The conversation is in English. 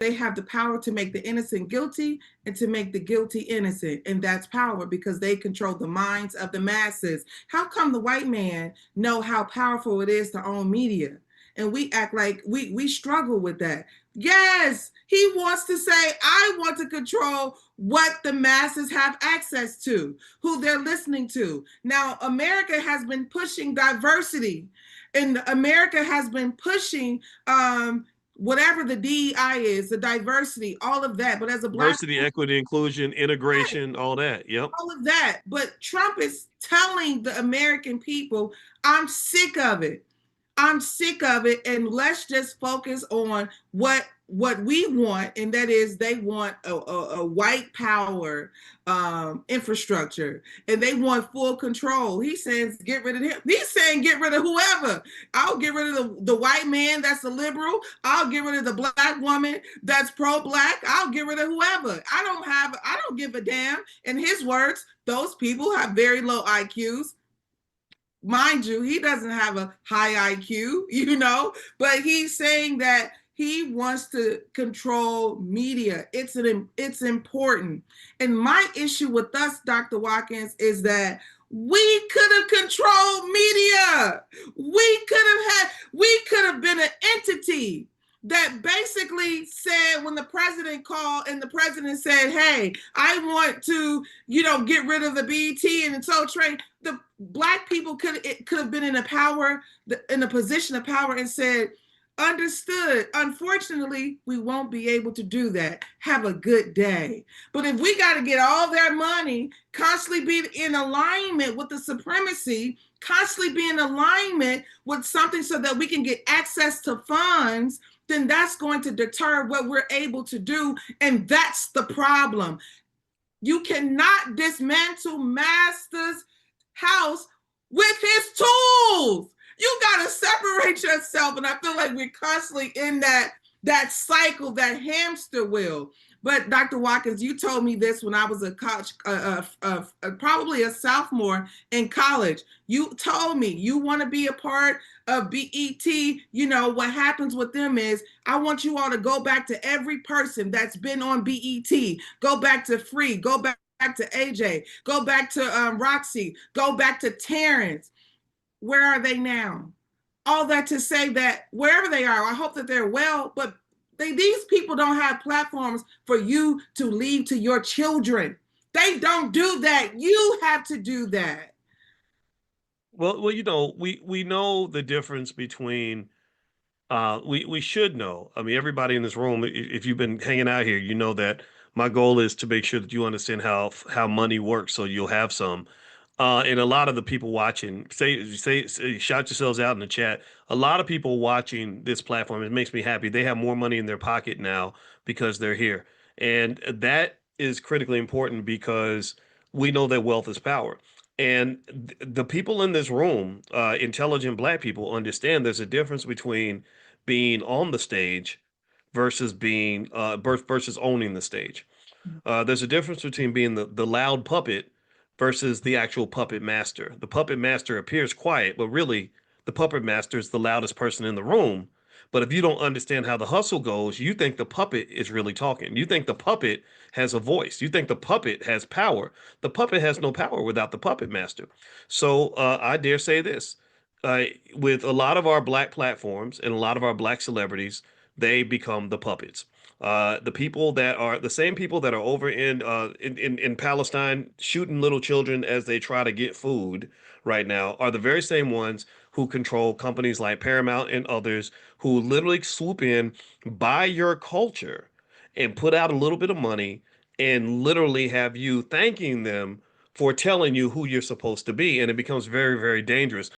they have the power to make the innocent guilty and to make the guilty innocent. And that's power because they control the minds of the masses. How come the white man know how powerful it is to own media? And we act like we struggle with that. Yes, he wants to say, I want to control what the masses have access to, who they're listening to. Now, America has been pushing diversity, and America has been pushing whatever the DEI is, the diversity, all of that. But as a black Diversity, equity, inclusion, integration, all that. Yep. all of that. But Trump is telling the American people, I'm sick of it. I'm sick of it, and let's just focus on what we want, and that is they want a white power infrastructure, and they want full control. He says get rid of him. He's saying get rid of whoever. I'll get rid of the white man that's a liberal. I'll get rid of the black woman that's pro-black. I'll get rid of whoever. I don't give a damn. In his words, those people have very low IQs. Mind you, he doesn't have a high IQ, but he's saying that he wants to control media. It's important. And my issue with us, Dr. Watkins, is that we could have controlled media. We could have been an entity that basically said, when the president called and the president said, hey, I want to, get rid of the BET and the Soul Train, the black people could have been in a position of power and said, understood. Unfortunately, we won't be able to do that. Have a good day. But if we got to get all their money, constantly be in alignment with the supremacy, constantly be in alignment with something so that we can get access to funds, then that's going to deter what we're able to do. And that's the problem. You cannot dismantle Master's house with his tools. You got to separate yourself. And I feel like we're constantly in that cycle, that hamster wheel. But Dr. Watkins, you told me this when I was a college, probably a sophomore in college. You told me you want to be a part of BET. What happens with them is I want you all to go back to every person that's been on BET. Go back to Free. Go back to AJ. Go back to Roxy. Go back to Terrence. Where are they now? All that to say that wherever they are, I hope that they're well, but these people don't have platforms for you to leave to your children. They don't do that. You have to do that. Well, we know the difference between we should know. I mean, everybody in this room, if you've been hanging out here, you know that my goal is to make sure that you understand how money works, so you'll have some. And a lot of the people watching, say, shout yourselves out in the chat. A lot of people watching this platform, it makes me happy. They have more money in their pocket now because they're here, and that is critically important because we know that wealth is power. And the people in this room, intelligent black people, understand there's a difference between being on the stage versus being versus owning the stage. There's a difference between being the loud puppet versus the actual puppet master. The puppet master appears quiet, but really the puppet master is the loudest person in the room. But if you don't understand how the hustle goes, you think the puppet is really talking. You think the puppet has a voice. You think the puppet has power. The puppet has no power without the puppet master. So I dare say this. With a lot of our black platforms and a lot of our black celebrities, they become the puppets. The people that are the same people that are over in Palestine shooting little children as they try to get food right now are the very same ones who control companies like Paramount and others who literally swoop in, buy your culture, and put out a little bit of money and literally have you thanking them for telling you who you're supposed to be. And it becomes very, very dangerous.